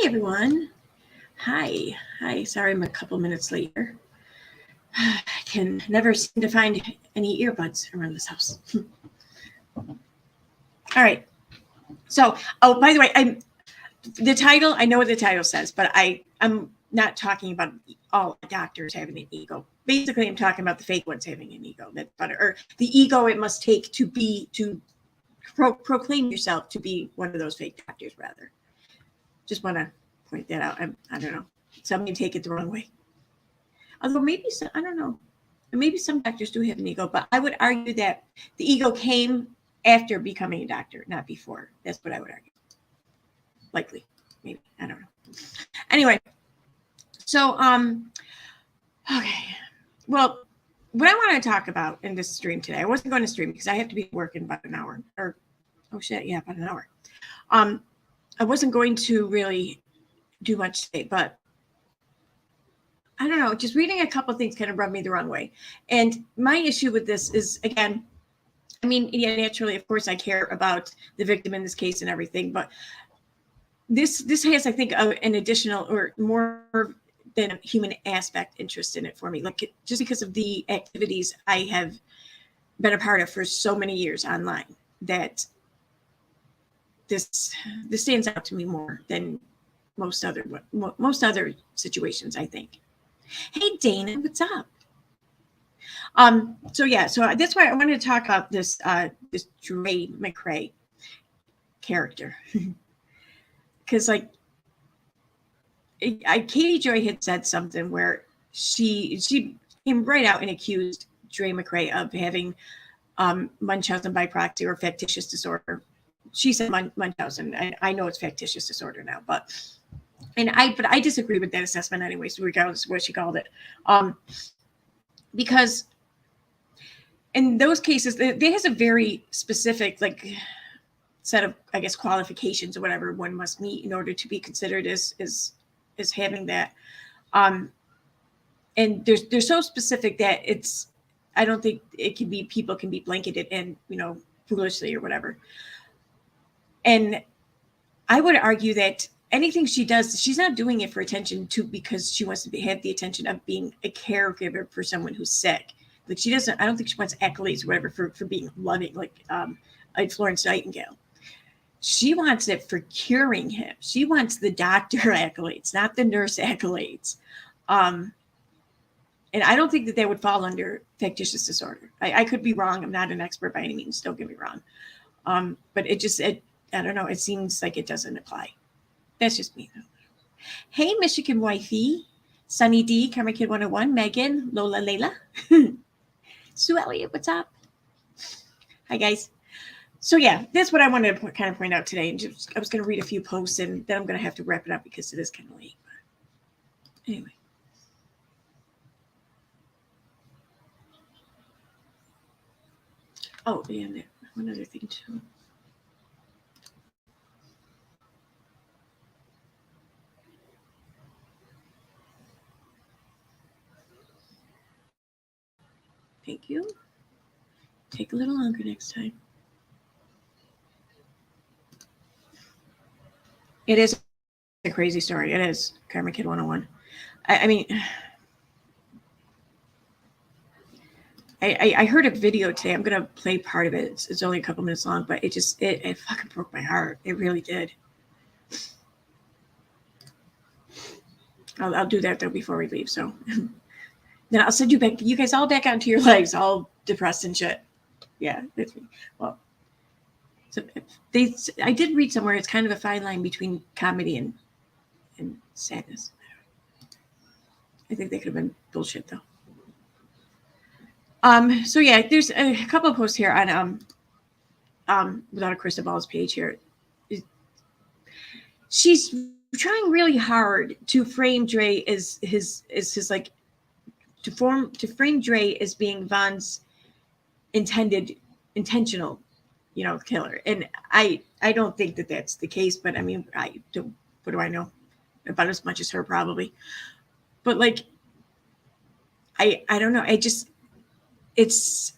everyone. Hi. Sorry, I'm a couple minutes later. I can never seem to find any earbuds around this house. All right. So, by the way, the title. I know what the title says, but I'm not talking about all doctors having an ego. Basically, I'm talking about the fake ones having an ego. That's better, or the ego it must take to proclaim yourself to be one of those fake doctors. Rather, just want to point that out. I don't know. Some may take it the wrong way. Although maybe some, I don't know. Maybe some doctors do have an ego, but I would argue that the ego came after becoming a doctor, not before. That's what I would argue. Likely, maybe, I don't know. Anyway, so okay. Well, what I want to talk about in this stream today, I wasn't going to stream because I have to be working about an hour. Or about an hour. I wasn't going to really do much today, but I don't know, just reading a couple of things kind of rubbed me the wrong way. And my issue with this is, again, I mean, yeah, naturally, of course, I care about the victim in this case and everything, but this has, I think, an additional or more than a human aspect interest in it for me. Like, just because of the activities I have been a part of for so many years online, that this stands out to me more than most other situations, I think. Hey, Dana, what's up? So that's why I wanted to talk about this Dre McRae character. Because Katie Joy had said something where she came right out and accused Dre McRae of having Munchausen by proxy or factitious disorder. She said Munchausen. I know it's factitious disorder now, but I disagree with that assessment anyways, regardless of what she called it. Because in those cases, there has a very specific set of, I guess, qualifications or whatever one must meet in order to be considered as having that. And they're so specific that I don't think people can be blanketed and, foolishly or whatever. And I would argue that anything she does, she's not doing it for attention because she wants to have the attention of being a caregiver for someone who's sick. Like, she doesn't, I don't think she wants accolades or whatever for being loving, like Florence Nightingale. She wants it for curing him. She wants the doctor accolades, not the nurse accolades. And I don't think that would fall under factitious disorder. I could be wrong. I'm not an expert by any means. Don't get me wrong. But I don't know. It seems like it doesn't apply. That's just me, though. Hey, Michigan Wifey, Sunny D, Karma Kid 101, Megan, Lola Layla, Sue Elliott, what's up? Hi, guys. So, yeah, that's what I wanted to kind of point out today. And I was going to read a few posts, and then I'm going to have to wrap it up because it is kind of late. But anyway. Oh, and one other thing, too. Thank you. Take a little longer next time. It is a crazy story. It is. Karma Kid 101. I mean, I heard a video today. I'm going to play part of it. It's only a couple minutes long, but it fucking broke my heart. It really did. I'll do that, though, before we leave. So then I'll send you guys all back out into your lives, all depressed and shit. Yeah, that's me. Well, so I did read somewhere it's kind of a fine line between comedy and sadness. I think they could have been bullshit, though. So yeah, there's a couple of posts here on Without a Crystal Ball's page here. She's trying really hard to frame Dre as his like to frame Dre as being Von's intentional, killer. And I don't think that that's the case, but I mean, what do I know? About as much as her, probably. But I don't know. It's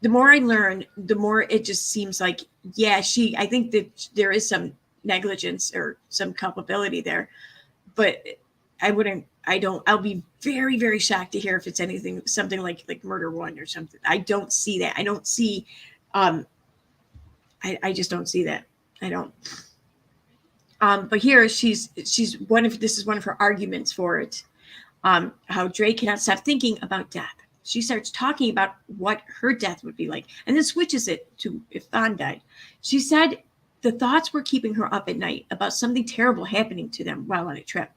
the more I learn, the more it just seems like, yeah, I think that there is some negligence or some culpability there. But I'll be very, very shocked to hear if it's something like Murder One or something. I don't see that. I don't see, I just don't see that. I don't. But here this is one of her arguments for it. How Dre cannot stop thinking about death. She starts talking about what her death would be like, and then switches it to if Vaughn died. She said the thoughts were keeping her up at night about something terrible happening to them while on a trip.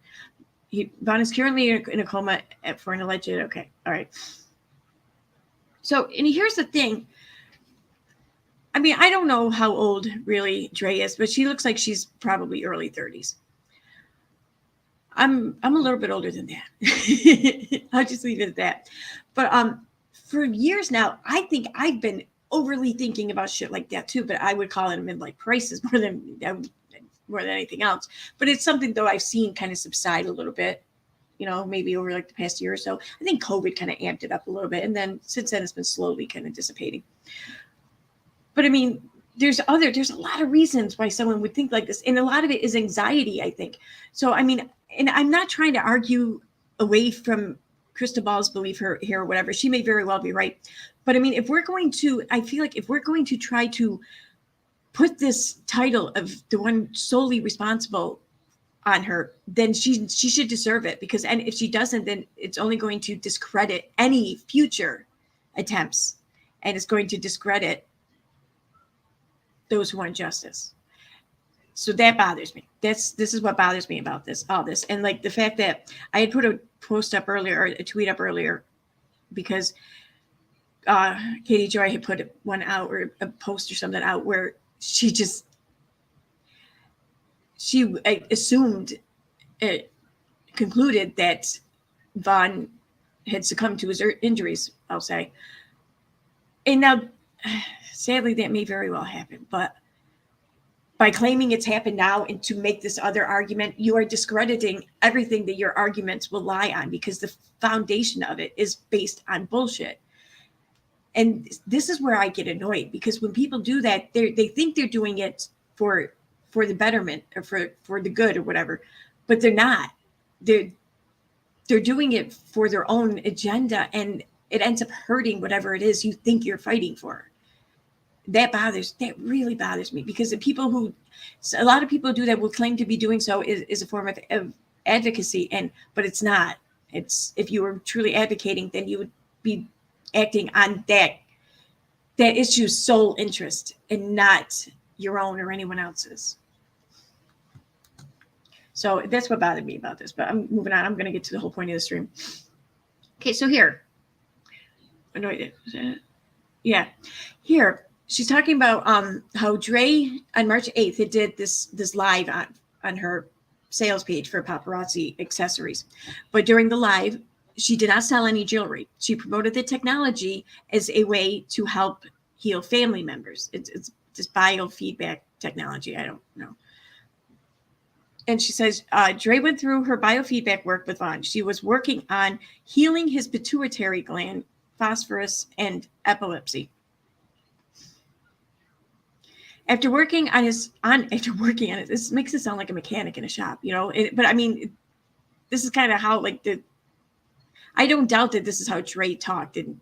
Vaughn is currently in a coma for an alleged. Okay, all right. So, and here's the thing. I mean, I don't know how old really Dre is, but she looks like she's probably early 30s. I'm a little bit older than that. I'll just leave it at that. But for years now, I think I've been overly thinking about shit like that too. But I would call it a midlife crisis more than anything else. But it's something though I've seen kind of subside a little bit. You know, maybe over like the past year or so. I think COVID kind of amped it up a little bit, and then since then it's been slowly kind of dissipating. But I mean, there's a lot of reasons why someone would think like this, and a lot of it is anxiety, I think. So I mean, and I'm not trying to argue away from Krista Ball's belief here or whatever. She may very well be right. But I mean, I feel like if we're going to try to put this title of the one solely responsible on her, then she should deserve it, because, and if she doesn't, then it's only going to discredit any future attempts, and it's going to discredit those who want justice. So that bothers me. This is what bothers me about all this. And like the fact that I had put a tweet up earlier, because Katie Joy had put one out, or a post or something out, where she assumed, concluded that Vaughn had succumbed to his injuries, I'll say. And now, sadly, that may very well happen. But by claiming it's happened now and to make this other argument, you are discrediting everything that your arguments will lie on, because the foundation of it is based on bullshit. And this is where I get annoyed, because when people do that, they think they're doing it for the betterment, or for the good or whatever, but they're not. They're doing it for their own agenda, and it ends up hurting whatever it is you think you're fighting for. That really bothers me, because a lot of people do that will claim to be doing so is a form of advocacy, but it's not. It's, if you were truly advocating, then you would be acting on that issue's sole interest, and not your own or anyone else's. So that's what bothered me about this, but I'm moving on. I'm going to get to the whole point of the stream. Okay, so here. Yeah. Here, she's talking about how Dre on March 8th had did this live on her sales page for paparazzi accessories. But during the live, she did not sell any jewelry. She promoted the technology as a way to help heal family members. It's this biofeedback technology. I don't know. And she says, Dre went through her biofeedback work with Vaughn. She was working on healing his pituitary gland, phosphorus, and epilepsy. After working on it, this makes it sound like a mechanic in a shop, you know. But I mean, this is kind of how, like, I don't doubt that this is how Dre talked and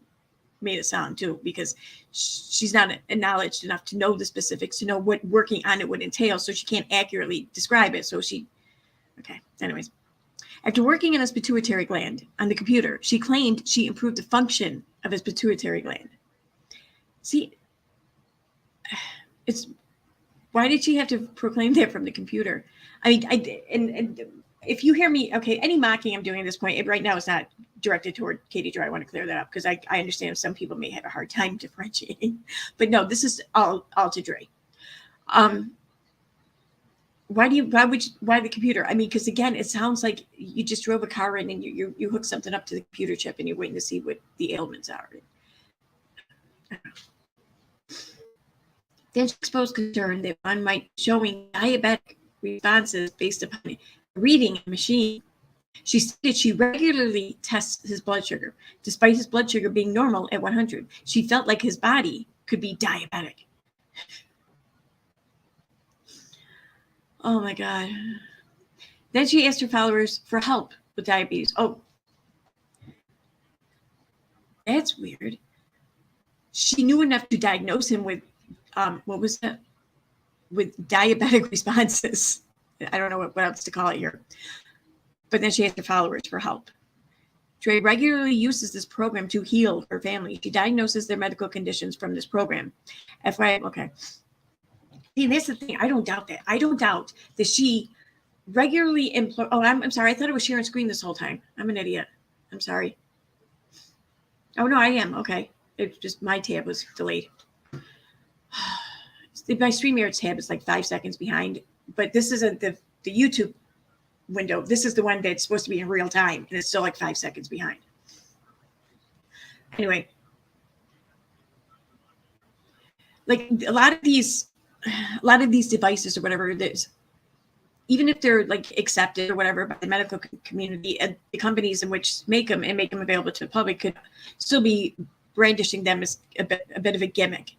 made it sound too, because she's not acknowledged enough to know the specifics, to know what working on it would entail, so she can't accurately describe it. Anyways, after working on his pituitary gland on the computer, she claimed she improved the function of his pituitary gland. See, why did she have to proclaim that from the computer? I mean, and if you hear me, okay, any mocking I'm doing at this point right now is not directed toward Katie Dre. I want to clear that up, because I understand some people may have a hard time differentiating, but no, this is all to Dre. Why the computer? I mean, because again, it sounds like you just drove a car in and you hook something up to the computer chip and you're waiting to see what the ailments are. Then she exposed concern that one might be showing diabetic responses based upon reading a machine. She stated she regularly tests his blood sugar, despite his blood sugar being normal at 100. She felt like his body could be diabetic. Oh my God. Then she asked her followers for help with diabetes. Oh, that's weird. She knew enough to diagnose him with, what was that? With diabetic responses. I don't know what else to call it here. But then she asked her followers for help. Dre regularly uses this program to heal her family. She diagnoses their medical conditions from this program. FYI, okay. See, that's the thing. I don't doubt that. I don't doubt that she regularly employ. Oh, I'm sorry. I thought it was sharing screen this whole time. I'm an idiot. I'm sorry. Oh no, I am. Okay. It's just my tab was delayed. My StreamYard tab is like 5 seconds behind, but this isn't the YouTube window. This is the one that's supposed to be in real time, and it's still like 5 seconds behind. Anyway, like a lot of these devices or whatever, there's, even if they're like accepted or whatever by the medical community, and the companies in which make them and make them available to the public could still be brandishing them as a bit of a gimmick.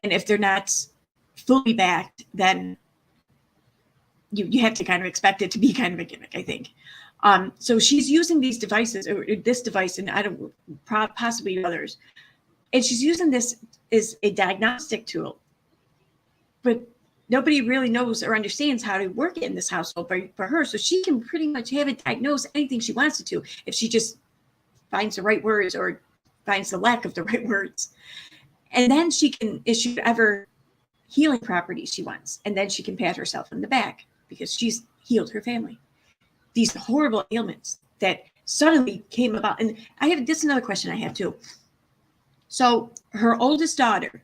And if they're not fully backed, then you have to kind of expect it to be kind of a gimmick, I think. So she's using these devices, or this device, and I don't, possibly others, and she's using this as a diagnostic tool. But nobody really knows or understands how to work it in this household for her. So she can pretty much have it diagnose anything she wants to if she just finds the right words or finds the lack of the right words. And then she can issue whatever healing properties she wants. And then she can pat herself on the back because she's healed her family. These horrible ailments that suddenly came about. And this is another question I have too. So her oldest daughter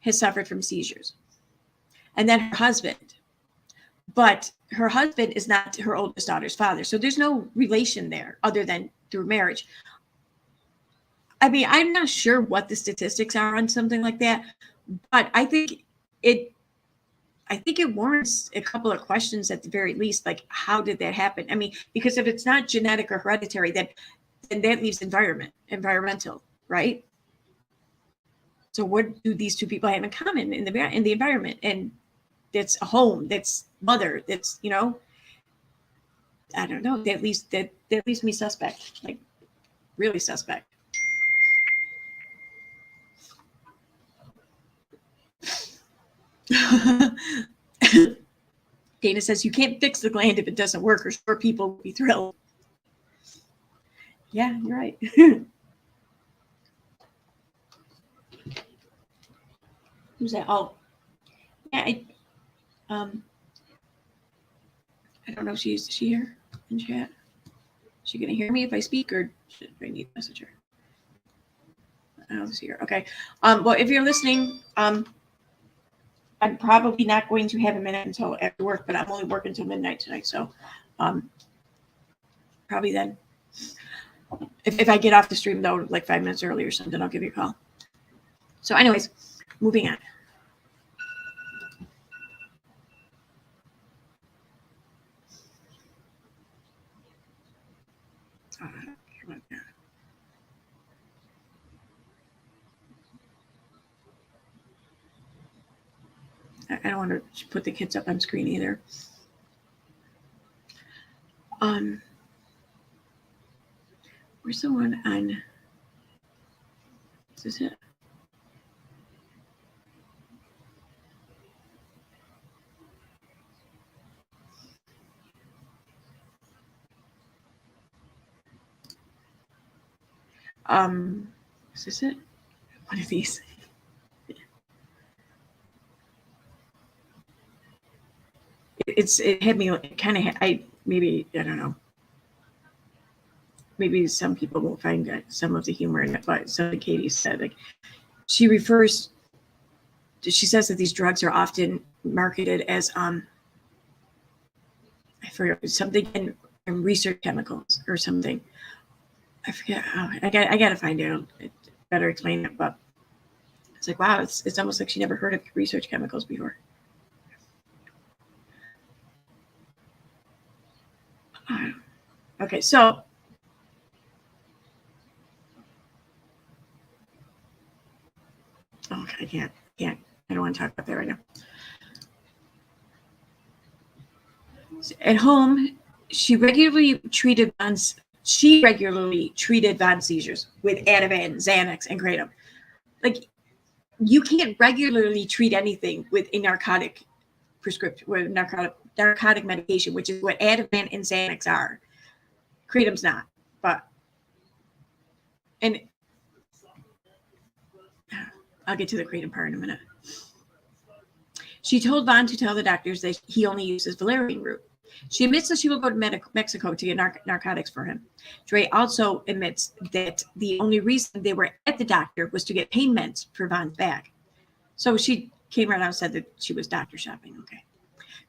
has suffered from seizures. And then her husband. But her husband is not her oldest daughter's father. So there's no relation there other than through marriage. I mean, I'm not sure what the statistics are on something like that, but I think it warrants a couple of questions at the very least, like how did that happen? I mean, because if it's not genetic or hereditary, then that leaves environmental, right? So what do these two people have in common in the environment? And that's a home, that's mother, that's, I don't know. That leaves me suspect, like really suspect. Dana says you can't fix the gland if it doesn't work, or sure people will be thrilled. Yeah, you're right. Who's that? Oh, yeah. I don't know if is she here in chat? Is she gonna hear me if I speak, or should I need to message her? I don't see her. Okay. Well, if you're listening, I'm probably not going to have a minute until after work, but I'm only working until midnight tonight, so probably then. If I get off the stream though, like 5 minutes early or something, I'll give you a call. So, anyways, moving on. I don't want to put the kids up on screen either. Where's the one on? Is this it? Is this it? One of these. It had me kind of. I don't know. Maybe some people won't find some of the humor in it, but something Katie said, like she says that these drugs are often marketed as I forget something in research chemicals or something. I forget. I got to find out. Better explain it, but it's like, wow, it's almost like she never heard of research chemicals before. Okay, so okay, I can't. I don't want to talk about that right now. At home, she regularly treated Von's seizures with Ativan, Xanax, and Kratom. Like, you can't regularly treat anything with a narcotic prescription, with narcotic medication, which is what Ativan and Xanax are. Kratom's not, but, and I'll get to the Kratom part in a minute. She told Von to tell the doctors that he only uses valerian root. She admits that she will go to Mexico to get narcotics for him. Dre also admits that the only reason they were at the doctor was to get pain meds for Von's back. So she came right out and said that she was doctor shopping. Okay.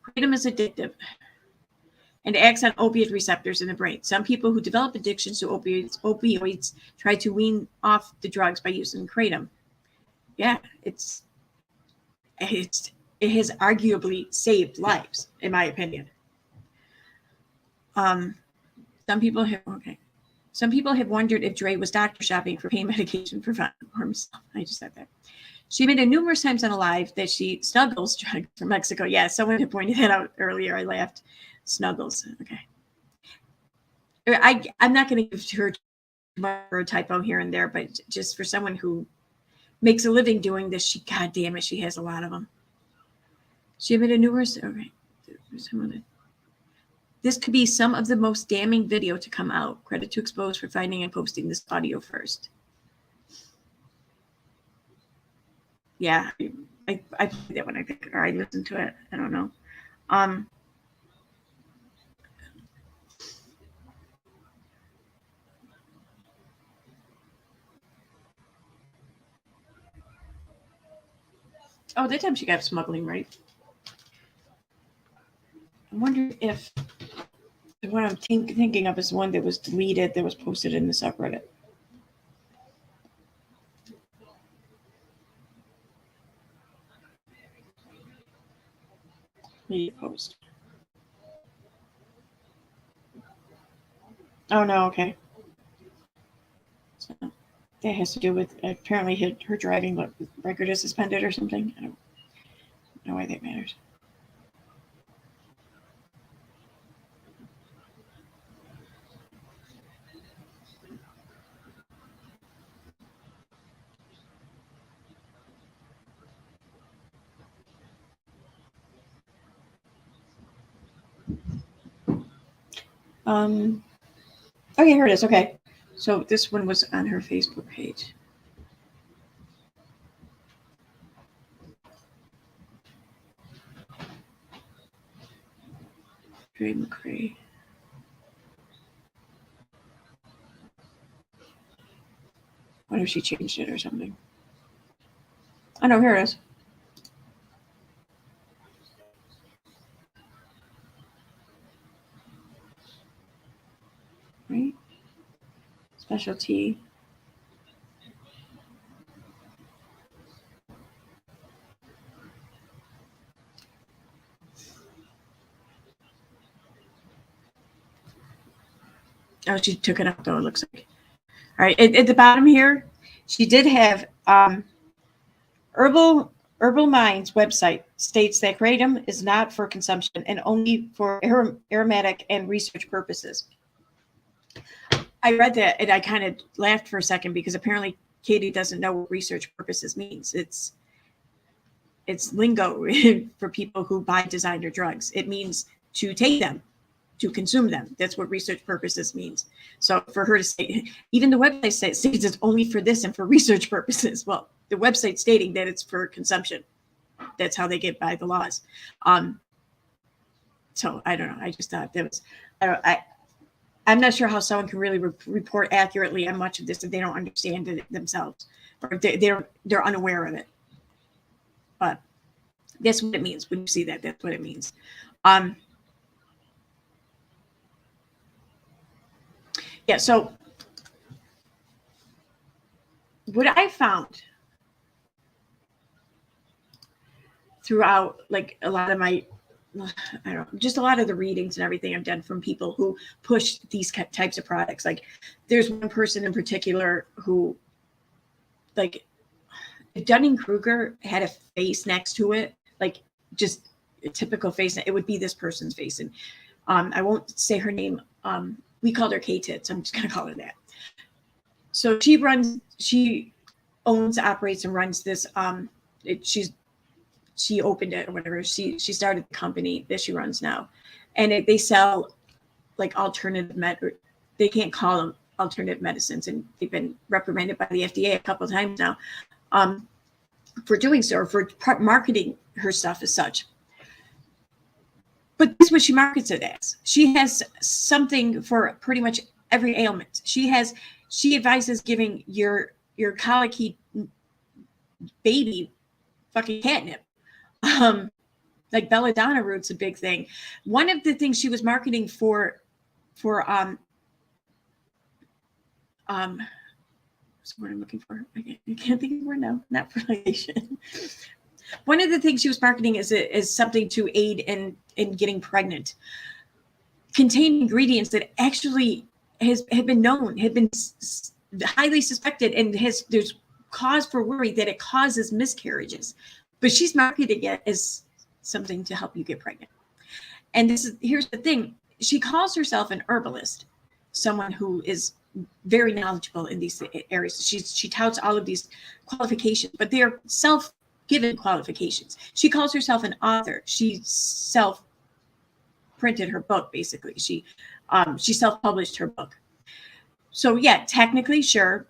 Kratom is addictive and acts on opiate receptors in the brain. Some people who develop addictions to opioids try to wean off the drugs by using Kratom. Yeah, it has arguably saved lives, in my opinion. Some people have wondered if Dre was doctor shopping for pain medication for Von or himself. I just said that. She admitted numerous times on a live that she snuggles drugs from Mexico. Yeah, someone had pointed that out earlier. I laughed. Snuggles. Okay. I'm not going to give her a typo here and there, but just for someone who makes a living doing this, God damn it, she has a lot of them. She admitted numerous. Okay. This could be some of the most damning video to come out. Credit to Exposed for finding and posting this audio first. Yeah, I played that when I think, or I listened to it. I don't know. Oh, that time she got smuggling right. I wonder if the one I'm thinking of is one that was deleted that was posted in the subreddit. Media post. Oh no, okay. So that has to do with apparently her driving record is suspended or something. I don't know why that matters. Okay, here it is. Okay. So this one was on her Facebook page. Dre McCray. What if she changed it or something? Oh no, here it is. Right? Specialty. Oh, she took it out though, it looks like. All right, at the bottom here, she did have Herbal Mind's website states that kratom is not for consumption and only for aromatic and research purposes. I read that and I kind of laughed for a second because apparently Katie doesn't know what research purposes means. It's lingo for people who buy designer drugs. It means to take them, to consume them. That's what research purposes means. So for her to say, even the website states it's only for this and for research purposes. Well, the website stating that it's for consumption. That's how they get by the laws. So I don't know. I just thought that was, I'm not sure how someone can really report accurately on much of this if they don't understand it themselves or they're unaware of it. But that's what it means when you see that. That's what it means. Yeah. So what I found throughout, like a lot of my, I don't know, just a lot of the readings and everything I've done from people who push these types of products. Like there's one person in particular who, like, if Dunning-Kruger had a face next to it, like just a typical face, it would be this person's face. And I won't say her name. We called her K-Tits. I'm just going to call her that. So she owns, operates, and runs this. She opened it or whatever. She started the company that she runs now, and they sell like alternative they can't call them alternative medicines, and they've been reprimanded by the FDA a couple of times now for doing so, or for marketing her stuff as such. But this is what she markets it as. She has something for pretty much every ailment. She advises giving your colicky baby fucking catnip. Like belladonna root's a big thing. One of the things she was marketing for what's the word I'm looking for? I can't think of the word now. Not fertilization. One of the things she was marketing is something to aid in getting pregnant, containing ingredients that actually have been known, have been highly suspected, and there's cause for worry that it causes miscarriages. But she's marketing it as something to help you get pregnant. And here's the thing. She calls herself an herbalist, someone who is very knowledgeable in these areas. She touts all of these qualifications, but they are self-given qualifications. She calls herself an author. She self-printed her book, basically. She self-published her book. So yeah, technically, sure,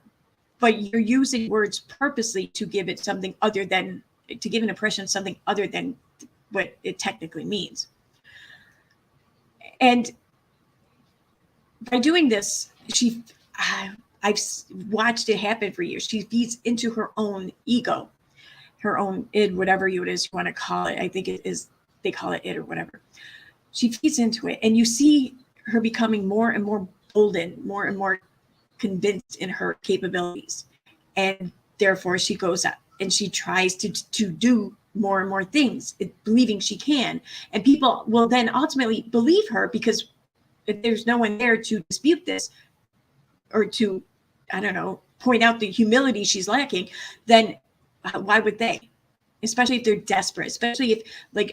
but you're using words purposely to give it something other than, to give an impression of something other than what it technically means. And by doing this, I've watched it happen for years. She feeds into her own ego, her own id, whatever it is you want to call it. I think it is, they call it id or whatever. She feeds into it, and you see her becoming more and more bolden, more and more convinced in her capabilities. And therefore she goes up and she tries to do more and more things, believing she can. And people will then ultimately believe her, because if there's no one there to dispute this or to, I don't know, point out the humility she's lacking, then why would they? Especially if they're desperate, especially if like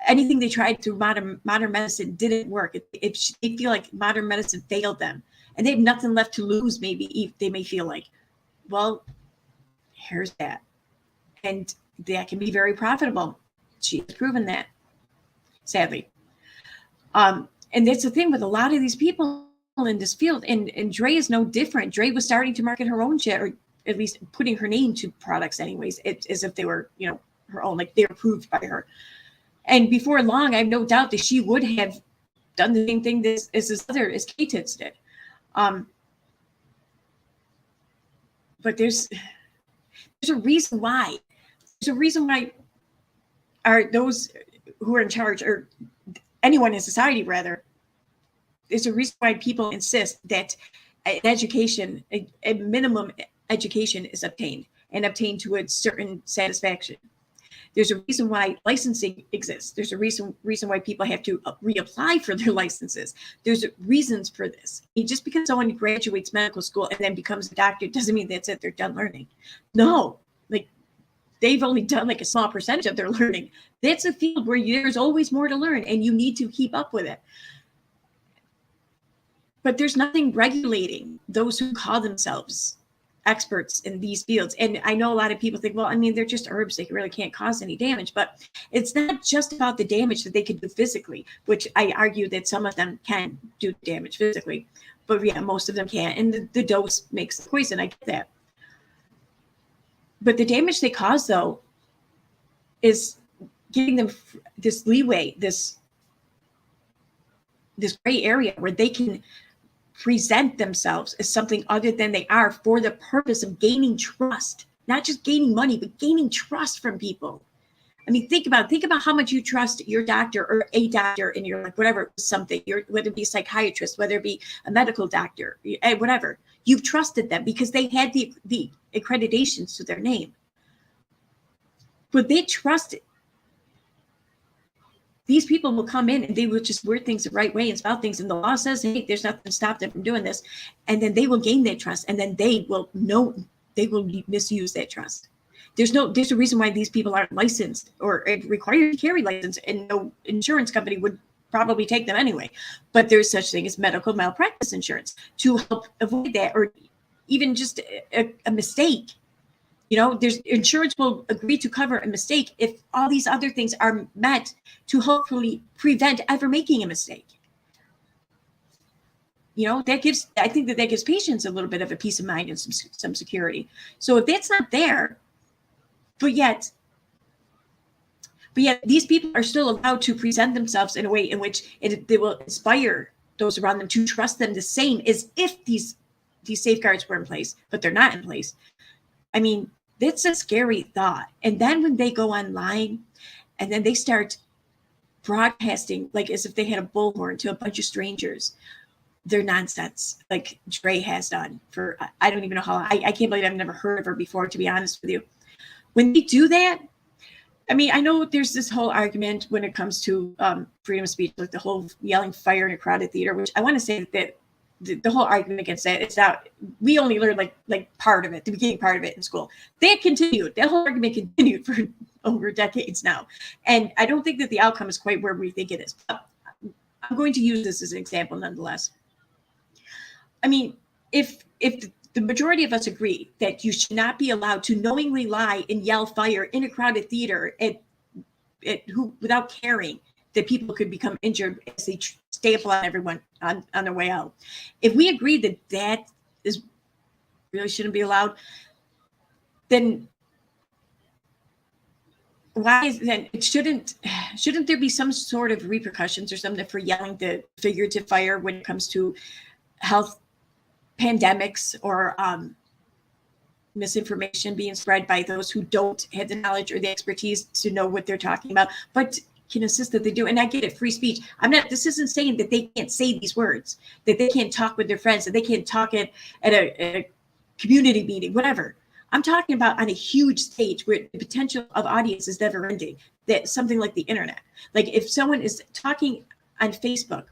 anything they tried through modern medicine didn't work. If they feel like modern medicine failed them and they have nothing left to lose, maybe they may feel like, well, here's that. And that can be very profitable. She has proven that, sadly. And that's the thing with a lot of these people in this field. And Dre is no different. Dre was starting to market her own shit, or at least putting her name to products anyways, as if they were, her own, like they're approved by her. And before long, I have no doubt that she would have done the same thing as K-Tits did. But there's a reason why. There's a reason why are those who are in charge, or anyone in society rather, there's a reason why people insist that an education, a minimum education is obtained, and obtained to a certain satisfaction. There's a reason why licensing exists. There's a reason why people have to reapply for their licenses. There's reasons for this. Just because someone graduates medical school and then becomes a doctor doesn't mean that's it, they're done learning. No, like they've only done like a small percentage of their learning. That's a field where there's always more to learn, and you need to keep up with it. But there's nothing regulating those who call themselves experts in these fields. And I know a lot of people think, well, I mean, they're just herbs, they really can't cause any damage. But it's not just about the damage that they can do physically, which I argue that some of them can do damage physically, but yeah, most of them can't. And the dose makes the poison. I get that. But the damage they cause, though, is giving them this leeway, this gray area where they can present themselves as something other than they are, for the purpose of gaining trust, not just gaining money, but gaining trust from people. I mean, think about how much you trust your doctor, or a doctor in your life, whatever, something, whether it be a psychiatrist, whether it be a medical doctor, whatever. You've trusted them because they had the accreditations to their name. But they trust it. These people will come in and they will just word things the right way and spell things. And the law says, hey, there's nothing to stop them from doing this. And then they will gain that trust. And then they will misuse that trust. There's a reason why these people aren't licensed or required to carry license, and no insurance company would probably take them anyway. But there's such thing as medical malpractice insurance to help avoid that, or even just a mistake. There's insurance will agree to cover a mistake if all these other things are met to hopefully prevent ever making a mistake. I think that gives patients a little bit of a peace of mind and some security. So if that's not there, but yet these people are still allowed to present themselves in a way in which they will inspire those around them to trust them the same as if these safeguards were in place, but they're not in place. I mean, that's a scary thought. And then when they go online and then they start broadcasting like as if they had a bullhorn to a bunch of strangers, their nonsense, like Dre has done for, I don't even know how long. I can't believe I've never heard of her before, to be honest with you. When they do that, I mean, I know there's this whole argument when it comes to freedom of speech, like the whole yelling fire in a crowded theater, which I want to say that the whole argument against that, it's not, we only learned like part of it, the beginning part of it in school. That whole argument continued for over decades now. And I don't think that the outcome is quite where we think it is. But I'm going to use this as an example nonetheless. I mean, if the majority of us agree that you should not be allowed to knowingly lie and yell fire in a crowded theater without caring that people could become injured as they staple on everyone on their way out. If we agree that is really shouldn't be allowed, then why is then shouldn't there be some sort of repercussions or something for yelling the figurative fire when it comes to health pandemics or misinformation being spread by those who don't have the knowledge or the expertise to know what they're talking about, but can assist that they do? And I get it, free speech. This isn't saying that they can't say these words, that they can't talk with their friends, that they can't talk at a community meeting, whatever. I'm talking about on a huge stage where the potential of audience is never ending, that something like the internet. Like if someone is talking on Facebook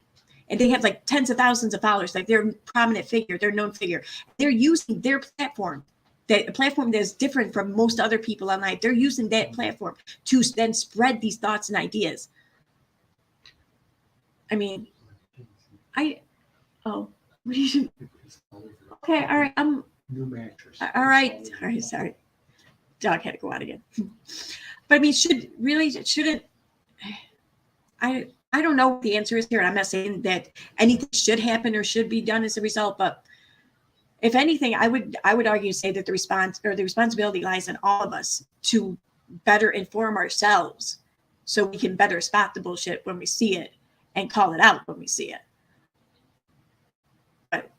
and they have like tens of thousands of followers, like they're a prominent figure, they're a known figure, they're using their platform, a platform that is different from most other people online. They're using that platform to then spread these thoughts and ideas. I mean, okay, all right, new mattress. All right, sorry. Dog had to go out again. But I mean, shouldn't, I don't know what the answer is here. I'm not saying that anything should happen or should be done as a result, but if anything, I would argue, say that the responsibility lies on all of us to better inform ourselves so we can better spot the bullshit when we see it and call it out when we see it. But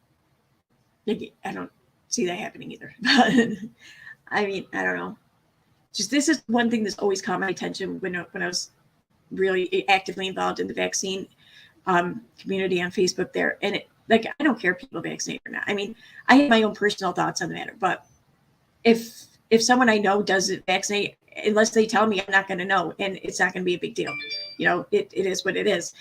I don't see that happening either. I mean, I don't know. Just this is one thing that's always caught my attention when I was really actively involved in the vaccine community on Facebook there. And I don't care if people vaccinate or not. I mean, I have my own personal thoughts on the matter, but if someone I know doesn't vaccinate, unless they tell me, I'm not going to know, and it's not going to be a big deal. It is what it is.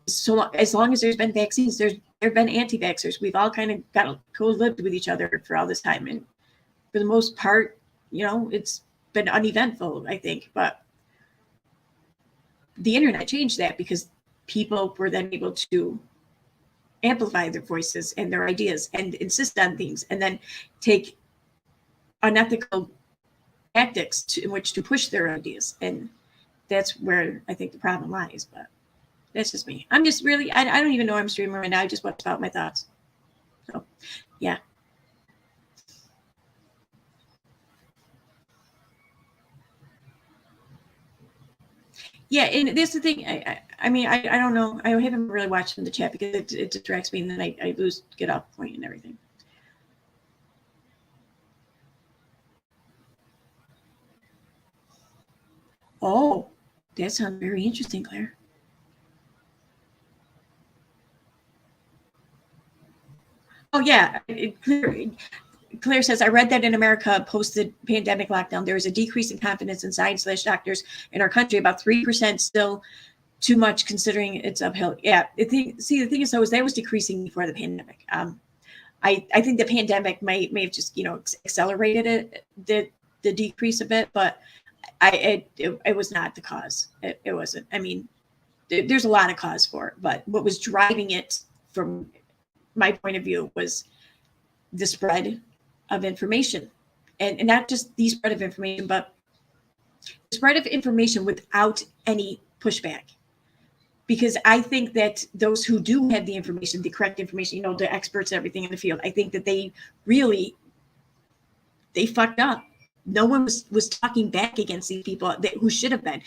So as long as there's been vaccines, there have been anti-vaxxers. We've all kind of got co-lived with each other for all this time, and for the most part, it's been uneventful, I think. But the internet changed that because people were then able to amplify their voices and their ideas and insist on things, and then take unethical tactics in which to push their ideas. And that's where I think the problem lies. But that's just me. I'm just really, I don't even know I'm streaming right now. I just want to talk about my thoughts. So, yeah. Yeah, and that's the thing. I mean, I don't know. I haven't really watched in the chat because it distracts me, and then I lose get off point and everything. Oh, that sounds very interesting, Claire. Oh yeah, Claire says, I read that in America post the pandemic lockdown, there was a decrease in confidence in science/doctors in our country, about 3%, still too much considering it's uphill. Yeah, the thing is, though, is that was decreasing before the pandemic. I think the pandemic may have just accelerated it, the decrease a bit, but it was not the cause. It wasn't. I mean, there's a lot of cause for it, but what was driving it from my point of view was the spread of information, and not just the spread of information, but the spread of information without any pushback. Because I think that those who do have the information, the correct information, you know, the experts, everything in the field, I think that they fucked up. No one was talking back against these people who should have been.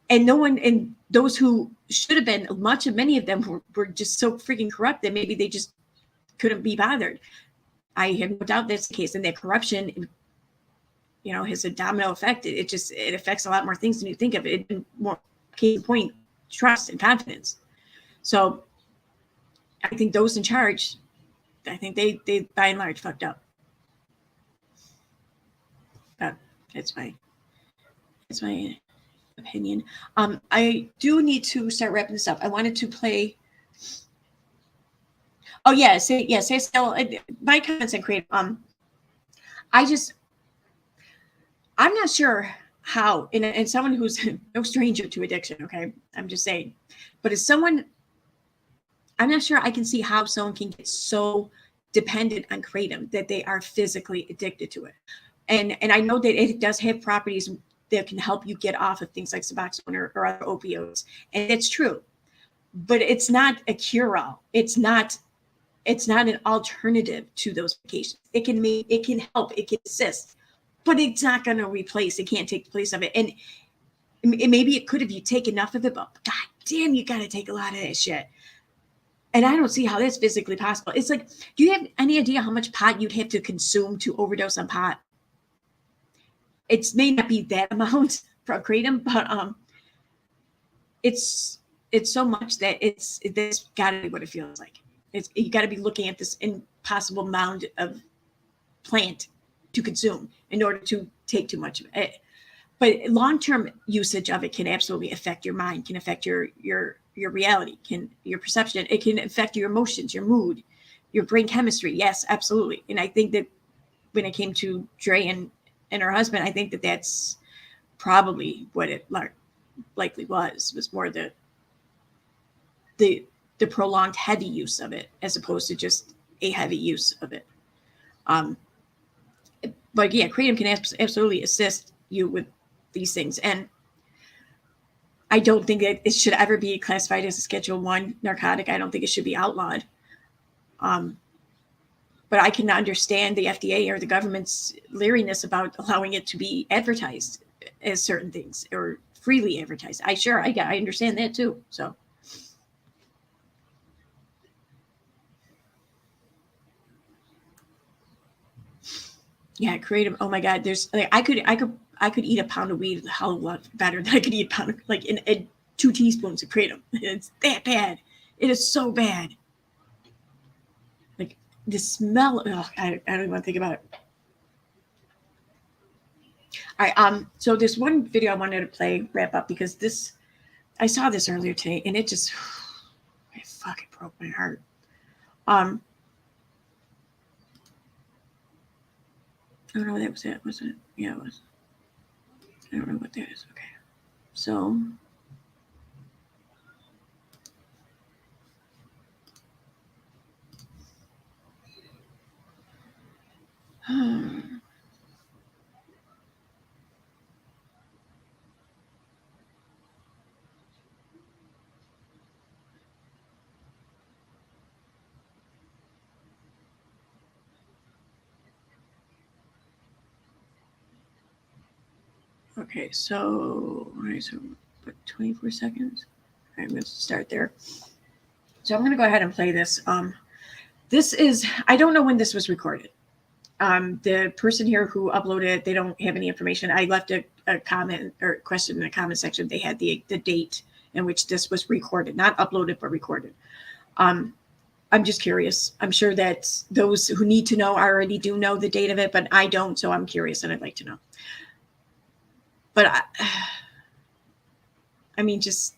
And no one, and those who should have been, many of them were just so freaking corrupt that maybe they just couldn't be bothered. I have no doubt that's the case. And that corruption, you know, has a domino effect. It affects a lot more things than you think of. It more case in point, trust and confidence. So I think those in charge, I think they by and large fucked up. But that's my opinion. I do need to start wrapping this up. I wanted to play. Oh yeah, say still my comments and create. I'm not sure how, and someone who's no stranger to addiction. Okay, I'm just saying, but as someone, I'm not sure I can see how someone can get so dependent on kratom that they are physically addicted to it. And I know that it does have properties that can help you get off of things like Suboxone or other opioids, and it's true. But it's not a cure-all. It's not an alternative to those medications. It can help, it can assist, but it's not going to replace. It can't take the place of it. And maybe it could if you take enough of it, but god damn, you got to take a lot of that shit. And I don't see how that's physically possible. It's like, do you have any idea how much pot you'd have to consume to overdose on pot? It may not be that amount for kratom, but it's so much that that's got to be what it feels like. You got to be looking at this impossible mound of plant to consume in order to take too much of it. But long-term usage of it can absolutely affect your mind, can affect your reality, your perception. It can affect your emotions, your mood, your brain chemistry. Yes, absolutely. And I think that when it came to Dre and her husband, I think that that's probably what it likely was more the prolonged heavy use of it as opposed to just a heavy use of it. But yeah, kratom can absolutely assist you with these things. And I don't think that it should ever be classified as a Schedule 1 narcotic. I don't think it should be outlawed. But I can understand the FDA or the government's leeriness about allowing it to be advertised as certain things or freely advertised. I understand that too. So. Yeah, kratom. Oh my God, there's like I could eat a pound of weed a hell of a lot better than I could eat a pound of, like in 2 teaspoons of kratom. It's that bad. It is so bad. Like the smell. I don't even want to think about it. All right. So there's one video I wanted to wrap up because I saw this earlier today and it just it fucking broke my heart. Oh no, that was it, wasn't it? Yeah, it was. I don't know what that is. Okay. So okay, so all right, so 24 seconds. All right, let's start there. So I'm going to go ahead and play this. This is, I don't know when this was recorded. The person here who uploaded it, they don't have any information. I left a comment or question in the comment section. They had the date in which this was recorded, not uploaded, but recorded. I'm just curious. I'm sure that those who need to know already do know the date of it, but I don't. So I'm curious and I'd like to know. But I mean, just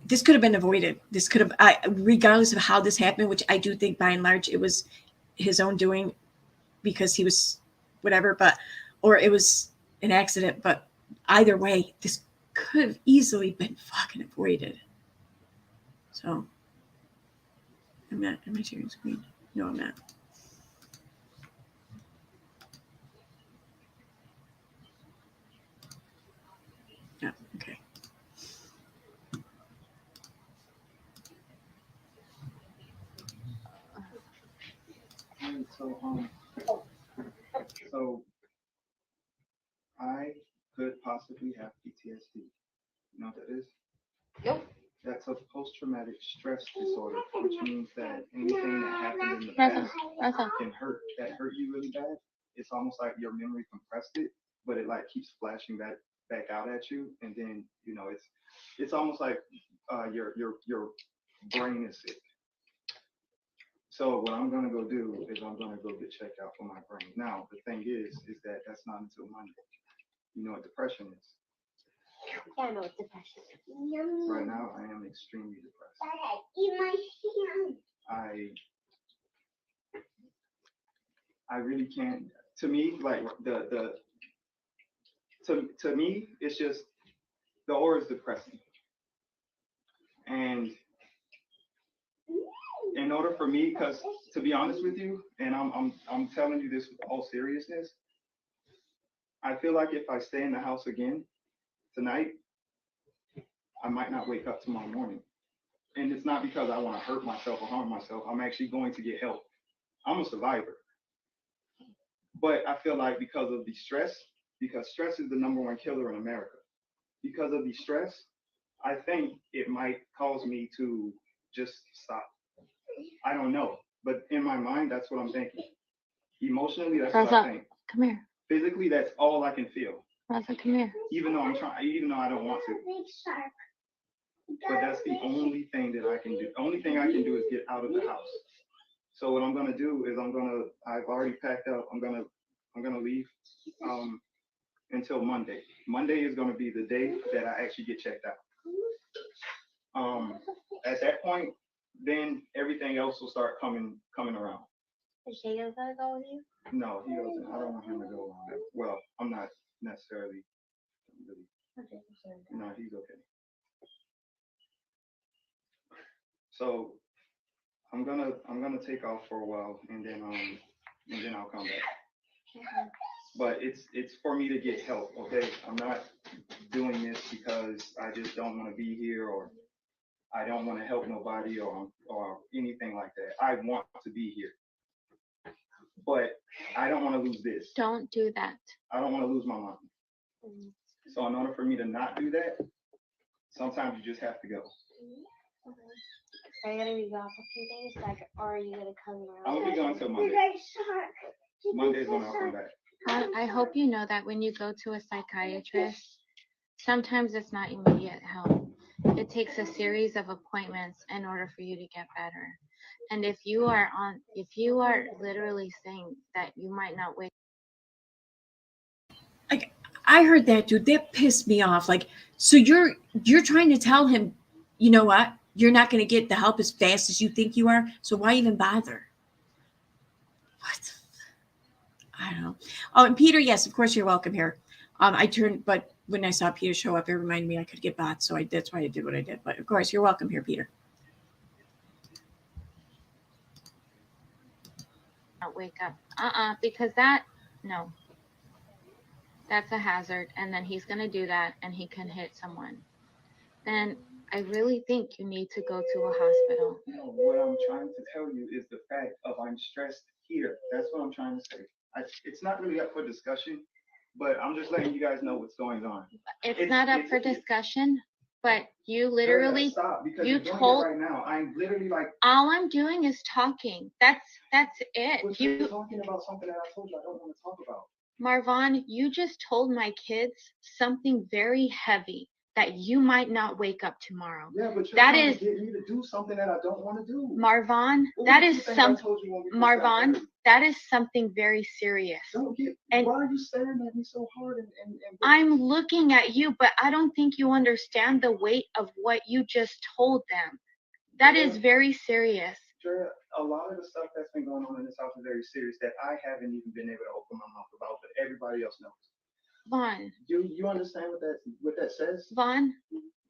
this could have been avoided. This could have, regardless of how this happened, which I do think by and large it was his own doing because he was whatever, or it was an accident. But either way, this could have easily been fucking avoided. So, am I sharing screen? No, I'm not. Yeah, okay. So I could possibly have PTSD. You know what that is? Yep. That's a post-traumatic stress disorder, which means that anything that happened in the past can hurt. That hurt you really bad. It's almost like your memory compressed it, but it like keeps flashing back out at you, and then it's almost like your brain is sick. So what I'm gonna go do is I'm gonna go get checked out for my brain. Now the thing is that that's not until Monday. You know what depression is? Yeah, I know it's depression. Right now, I am extremely depressed. Eat my hand. I really can't. To me, like to me, it's just the aura is depressing, and in order for me, because to be honest with you, and I'm telling you this with all seriousness, I feel like if I stay in the house again tonight, I might not wake up tomorrow morning. And it's not because I want to hurt myself or harm myself. I'm actually going to get help. I'm a survivor. But I feel like because of the stress, because stress is the number one killer in America, because of the stress, I think it might cause me to just stop. I don't know. But in my mind, that's what I'm thinking. Emotionally, that's what I think. Come here. Physically, that's all I can feel. Raza, come here. Even though I'm trying, even though I don't want to. But that's the only thing that I can do. The only thing I can do is get out of the house. So what I'm gonna do is I've already packed up. I'm gonna leave until Monday. Monday is gonna be the day that I actually get checked out. At that point, then everything else will start coming around. Is Jacob gonna go with you? No, he doesn't. I don't want him to go on that. Well, I'm not necessarily really. Okay, sorry. No, he's okay. So I'm gonna take off for a while and then I'll come back. Okay. But it's for me to get help, okay? I'm not doing this because I just don't want to be here or I don't want to help nobody or anything like that. I want to be here. But I don't want to lose this. Don't do that. I don't want to lose my mom. So in order for me to not do that, sometimes you just have to go. Are you gonna be gone for a few days, like, or are you gonna come around? I'm gonna be gone until Monday. Monday's when I'll come back. I hope you know that when you go to a psychiatrist, sometimes it's not immediate help. It takes a series of appointments in order for you to get better. And if you are literally saying that you might not wake. Like, I heard that, dude. That pissed me off. Like, so you're trying to tell him, you know what? You're not going to get the help as fast as you think you are. So why even bother? What? I don't know. Oh, and Peter, yes, of course you're welcome here. But when I saw Peter show up, it reminded me I could get bots, so that's why I did what I did. But of course, you're welcome here, Peter. Not wake up. Because no. That's a hazard, and then he's gonna do that, and he can hit someone. Then I really think you need to go to a hospital. No, what I'm trying to tell you is the fact of I'm stressed here. That's what I'm trying to say. It's not really up for discussion, but I'm just letting you guys know what's going on. It's not up for discussion, but you literally stop because you you're doing told it right now. I'm literally like all I'm doing is talking. That's it. but you're talking about something that I told you I don't want to talk about. Marvon, you just told my kids something very heavy that you might not wake up tomorrow. Yeah, but you're that trying is to get me to do something that I don't want to do. Marvon, that is something very serious. And why are you staring at me so hard? I'm looking at you, but I don't think you understand the weight of what you just told them. That is very serious. Drea, a lot of the stuff that's been going on in this house is very serious that I haven't even been able to open my mouth about, but everybody else knows. Vaughn. You understand what that says? Vaughn.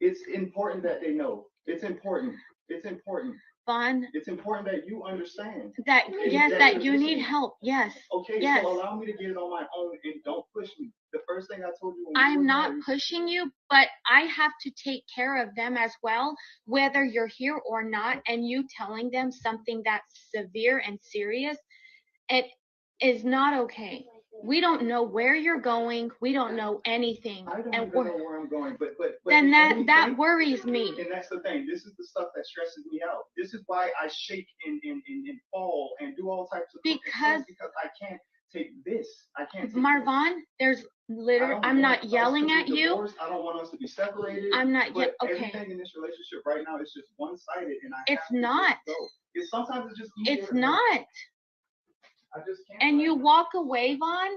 It's important that they know. It's important. It's important. Vaughn. It's important that you understand. That yes, that you need help. Yes. Okay, yes. so allow me to get it on my own and don't push me. The first thing I told you when I'm not pushing you, but I have to take care of them as well, whether you're here or not, and you telling them something that's severe and serious, it is not okay. We don't know where you're going. We don't know anything. I don't and even know where I'm going, but then the that worries me. And that's the thing. This is the stuff that stresses me out. This is why I shake and fall and do all types of things because I can't take this. I can't take Marvon, there's literally I'm not yelling at you. Divorced. I don't want us to be separated. I'm not yet. Okay. Everything in this relationship right now is just one-sided, and it's not. It's sometimes it's just easier. It's not. I just can't. And you walk away, Vaughn.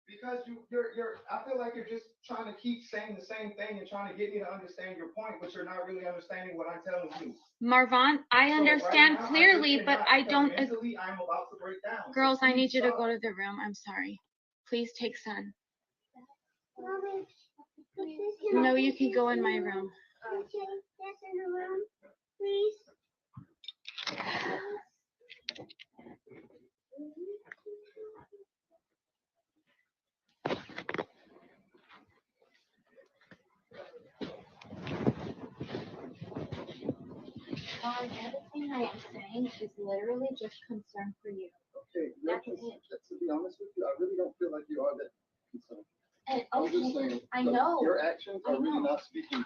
Because you're I feel like you're just trying to keep saying the same thing and trying to get me to understand your point, but you're not really understanding what I'm telling you. Marvon, I understand right now, clearly, but I don't. Mentally, I'm about to break down. Girls, I need you to go to the room. I'm sorry. Please take son. No, you can go in my room. Please. Everything I am saying is literally just concern for you. Okay, to be honest with you, I really don't feel like you are that concerned. And I'm just saying, I know. Your actions are really not speaking.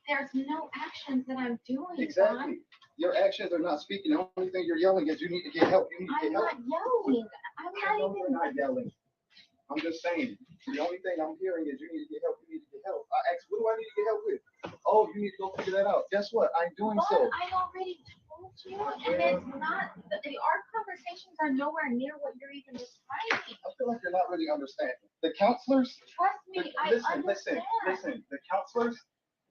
There's no actions that I'm doing. Exactly. Your actions are not speaking. The only thing you're yelling is you need to get help. You need to get help. I'm not yelling. You're not yelling. I'm just saying. The only thing I'm hearing is you need to get help. You need to get help. I asked, what do I need to get help with? Oh, you need to go figure that out. Guess what? I'm doing so. I already told you, and it's not. Our conversations are nowhere near what you're even describing. I feel like you're not really understanding. The counselors. Trust me, I understand. Listen. The counselors,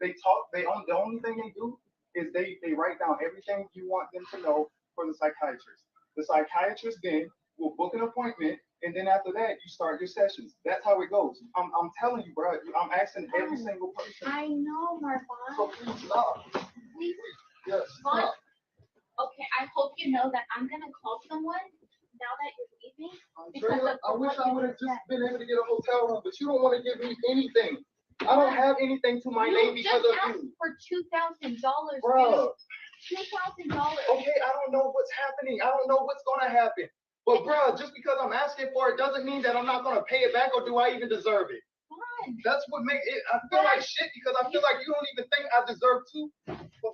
they talk. The only thing they do is they write down everything you want them to know for the psychiatrist. The psychiatrist then will book an appointment, and then after that, you start your sessions. That's how it goes. I'm telling you, bro. I'm asking every single person. I know, Marvon. So please stop. Please. Yes, stop. Okay, I hope you know that I'm gonna call someone now that you're leaving. Andrea, I wish I would have just been able to get a hotel room, but you don't want to give me anything. I don't have anything to my name because of you. For $2,000, bro. $2,000. Okay, I don't know what's happening. I don't know what's gonna happen. But bro, just because I'm asking for it doesn't mean that I'm not gonna pay it back, or do I even deserve it? Fine. That's what makes it. I feel like shit because I feel like you don't even think I deserve to. But